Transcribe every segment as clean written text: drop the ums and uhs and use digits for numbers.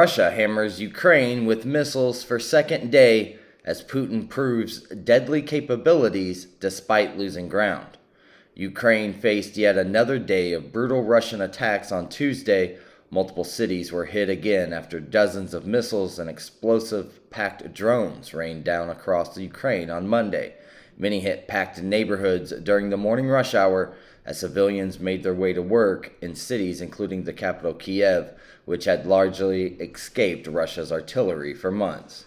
Russia hammers Ukraine with missiles for second day as Putin proves deadly capabilities despite losing ground. Ukraine faced yet another day of brutal Russian attacks on Tuesday. Multiple cities were hit again after dozens of missiles and explosive-packed drones rained down across Ukraine on Monday. Many hit packed neighborhoods during the morning rush hour as civilians made their way to work in cities including the capital Kiev, which had largely escaped Russia's artillery for months.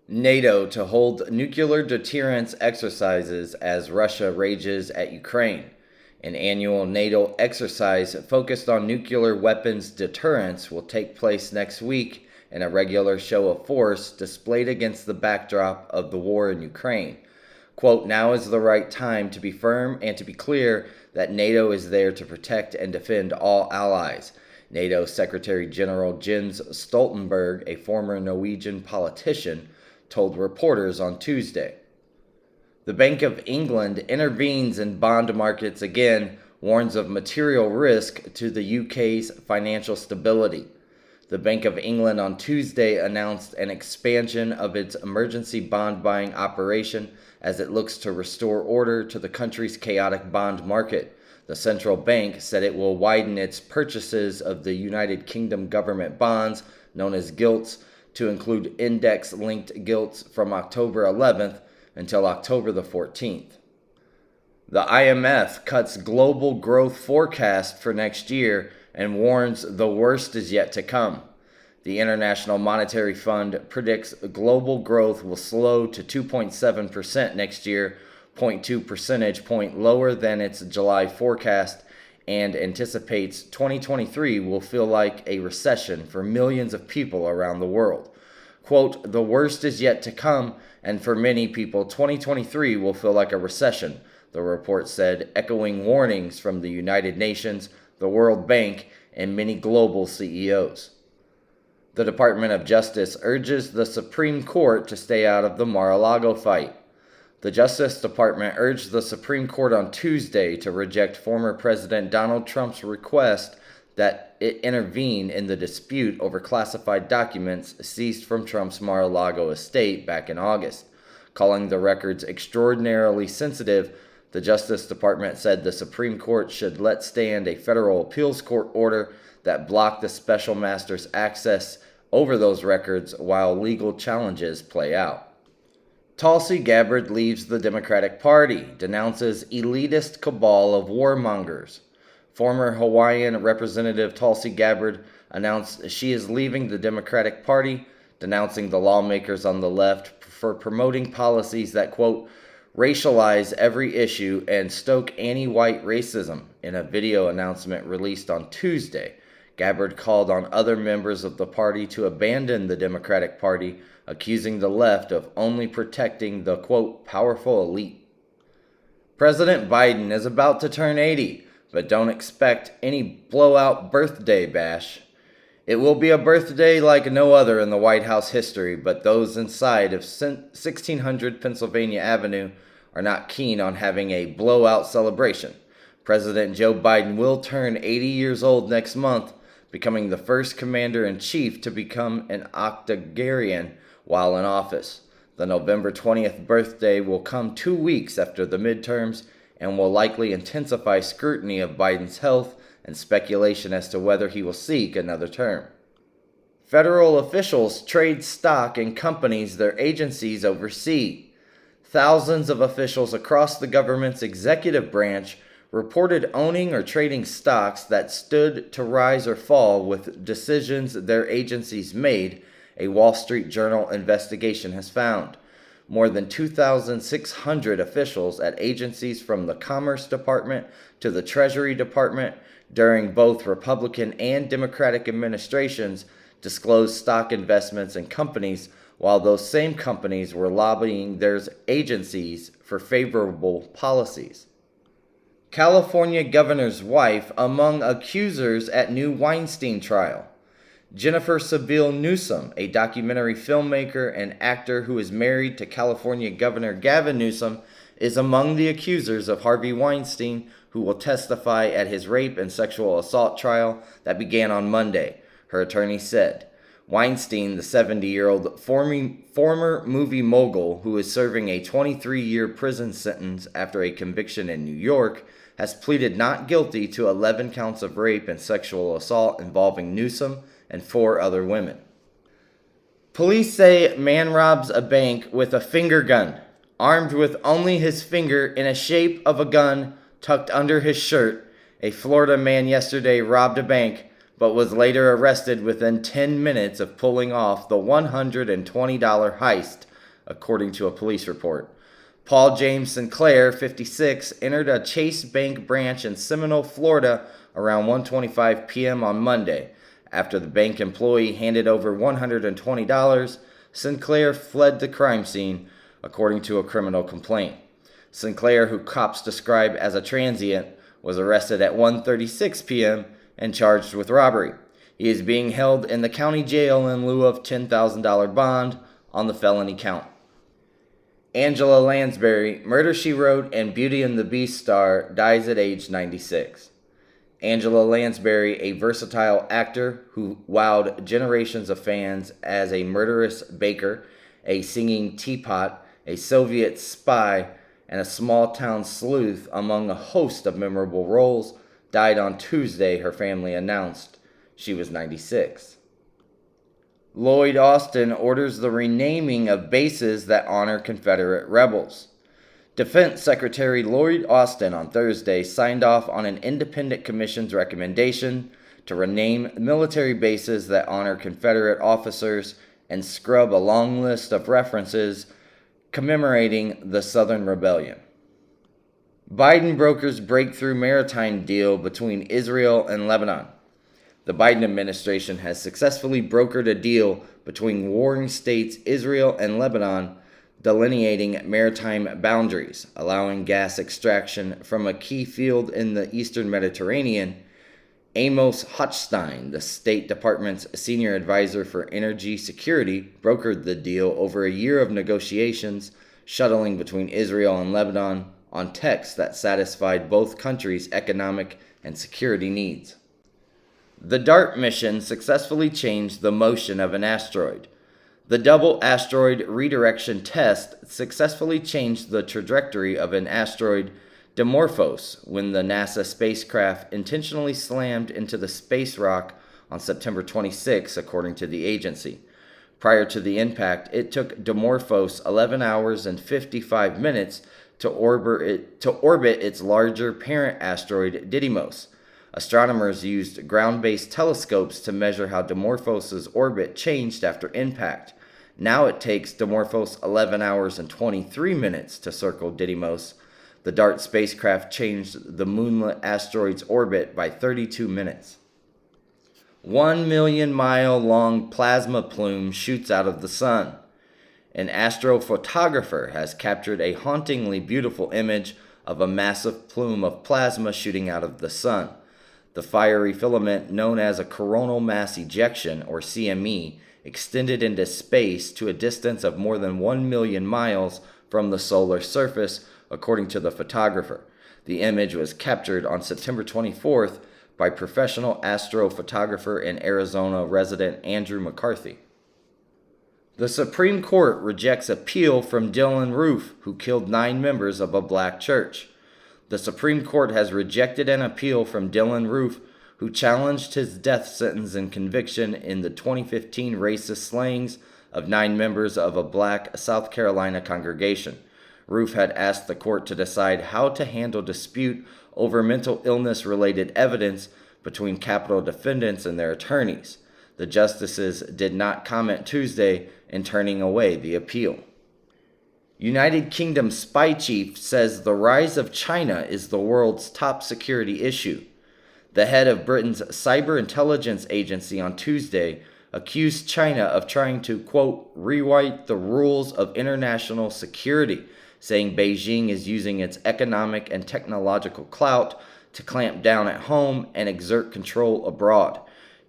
NATO to hold nuclear deterrence exercises as Russia rages at Ukraine. An annual NATO exercise focused on nuclear weapons deterrence will take place next week in a regular show of force displayed against the backdrop of the war in Ukraine. Quote, now is the right time to be firm and to be clear that NATO is there to protect and defend all allies. NATO Secretary General Jens Stoltenberg, a former Norwegian politician, told reporters on Tuesday. The Bank of England intervenes in bond markets again, warns of material risk to the UK's financial stability. The Bank of England on Tuesday announced an expansion of its emergency bond buying operation as it looks to restore order to the country's chaotic bond market. The central bank said it will widen its purchases of the United Kingdom government bonds, known as gilts, to include index-linked gilts from October 11th until October the 14th. The IMF cuts global growth forecast for next year and warns the worst is yet to come. The International Monetary Fund predicts global growth will slow to 2.7% next year, 0.2 percentage point lower than its July forecast, and anticipates 2023 will feel like a recession for millions of people around the world. Quote, the worst is yet to come, and for many people, 2023 will feel like a recession, the report said, echoing warnings from the United Nations, the World Bank, and many global CEOs. The Department of Justice urges the Supreme Court to stay out of the Mar-a-Lago fight. The Justice Department urged the Supreme Court on Tuesday to reject former President Donald Trump's request that it intervene in the dispute over classified documents seized from Trump's Mar-a-Lago estate back in August. Calling the records extraordinarily sensitive, the Justice Department said the Supreme Court should let stand a federal appeals court order that blocked the special master's access over those records while legal challenges play out. Tulsi Gabbard leaves the Democratic Party, denounces elitist cabal of warmongers. Former Hawaiian Representative Tulsi Gabbard announced she is leaving the Democratic Party, denouncing the lawmakers on the left for promoting policies that, quote, racialize every issue and stoke anti-white racism. In a video announcement released on Tuesday, Gabbard called on other members of the party to abandon the Democratic Party, accusing the left of only protecting the, quote, powerful elite. President Biden is about to turn 80, but don't expect any blowout birthday bash. It will be a birthday like no other in the White House history, but those inside of 1600 Pennsylvania Avenue are not keen on having a blowout celebration. President Joe Biden will turn 80 years old next month, becoming the first commander-in-chief to become an octogenarian while in office. The November 20th birthday will come 2 weeks after the midterms and will likely intensify scrutiny of Biden's health and speculation as to whether he will seek another term. Federal officials trade stock in companies their agencies oversee. Thousands of officials across the government's executive branch reported owning or trading stocks that stood to rise or fall with decisions their agencies made, a Wall Street Journal investigation has found. More than 2,600 officials at agencies from the Commerce Department to the Treasury Department during both Republican and Democratic administrations disclosed stock investments in companies while those same companies were lobbying their agencies for favorable policies. California governor's wife among accusers at new Weinstein trial. Jennifer Seville Newsom, a documentary filmmaker and actor who is married to California Governor Gavin Newsom, is among the accusers of Harvey Weinstein, who will testify at his rape and sexual assault trial that began on Monday, her attorney said. Weinstein, the 70-year-old former movie mogul who is serving a 23-year prison sentence after a conviction in New York, has pleaded not guilty to 11 counts of rape and sexual assault involving Newsom and 4 other women. Police say man robs a bank with a finger gun, armed with only his finger in a shape of a gun tucked under his shirt. A Florida man yesterday robbed a bank, but was later arrested within 10 minutes of pulling off the $120 heist, according to a police report. Paul James Sinclair, 56, entered a Chase Bank branch in Seminole, Florida around 1:25 p.m. on Monday. After the bank employee handed over $120, Sinclair fled the crime scene, according to a criminal complaint. Sinclair, who cops describe as a transient, was arrested at 1:36 p.m. and charged with robbery. He is being held in the county jail in lieu of $10,000 bond on the felony count. Angela Lansbury, Murder, She Wrote, and Beauty and the Beast star, dies at age 96. Angela Lansbury, a versatile actor who wowed generations of fans as a murderous baker, a singing teapot, a Soviet spy, and a small-town sleuth, among a host of memorable roles, died on Tuesday, her family announced. She was 96. Lloyd Austin orders the renaming of bases that honor Confederate rebels. Defense Secretary Lloyd Austin on Thursday signed off on an independent commission's recommendation to rename military bases that honor Confederate officers and scrub a long list of references commemorating the Southern Rebellion. Biden brokers breakthrough maritime deal between Israel and Lebanon. The Biden administration has successfully brokered a deal between warring states Israel and Lebanon, delineating maritime boundaries, allowing gas extraction from a key field in the eastern Mediterranean. Amos Hochstein, the State Department's senior advisor for energy security, brokered the deal over a year of negotiations, shuttling between Israel and Lebanon on texts that satisfied both countries' economic and security needs. The DART mission successfully changed the motion of an asteroid. The double asteroid redirection test successfully changed the trajectory of an asteroid Dimorphos when the NASA spacecraft intentionally slammed into the space rock on September 26, according to the agency. Prior to the impact, it took Dimorphos 11 hours and 55 minutes to orbit its larger parent asteroid Didymos. Astronomers used ground-based telescopes to measure how Dimorphos' orbit changed after impact. Now it takes Dimorphos 11 hours and 23 minutes to circle Didymos. The DART spacecraft changed the moonlet asteroid's orbit by 32 minutes. 1 million mile long plasma plume shoots out of the sun. An astrophotographer has captured a hauntingly beautiful image of a massive plume of plasma shooting out of the sun. The fiery filament, known as a coronal mass ejection, or CME, extended into space to a distance of more than 1 million miles from the solar surface, according to the photographer. The image was captured on September 24th by professional astrophotographer and Arizona resident Andrew McCarthy. The Supreme Court rejects appeal from Dylan Roof, who killed 9 members of a black church. The Supreme Court has rejected an appeal from Dylan Roof, who challenged his death sentence and conviction in the 2015 racist slayings of 9 members of a black South Carolina congregation. Roof had asked the court to decide how to handle dispute over mental illness-related evidence between capital defendants and their attorneys. The justices did not comment Tuesday in turning away the appeal. United Kingdom spy chief says the rise of China is the world's top security issue. The head of Britain's cyber intelligence agency on Tuesday accused China of trying to, quote, rewrite the rules of international security, saying Beijing is using its economic and technological clout to clamp down at home and exert control abroad.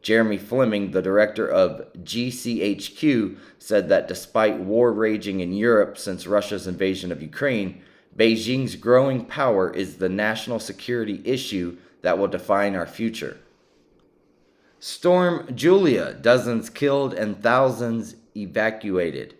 Jeremy Fleming, the director of GCHQ, said that despite war raging in Europe since Russia's invasion of Ukraine, Beijing's growing power is the national security issue that will define our future. Storm Julia, dozens killed and thousands evacuated.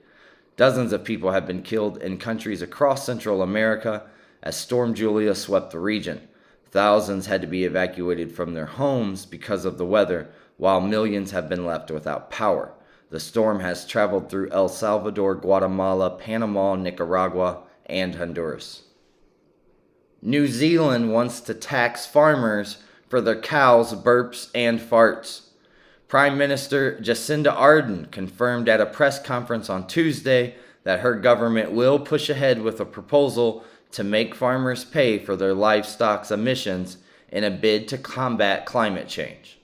Dozens of people have been killed in countries across Central America as Storm Julia swept the region. Thousands had to be evacuated from their homes because of the weather, while millions have been left without power. The storm has traveled through El Salvador, Guatemala, Panama, Nicaragua, and Honduras. New Zealand wants to tax farmers for their cows' burps and farts. Prime Minister Jacinda Ardern confirmed at a press conference on Tuesday that her government will push ahead with a proposal to make farmers pay for their livestock's emissions in a bid to combat climate change.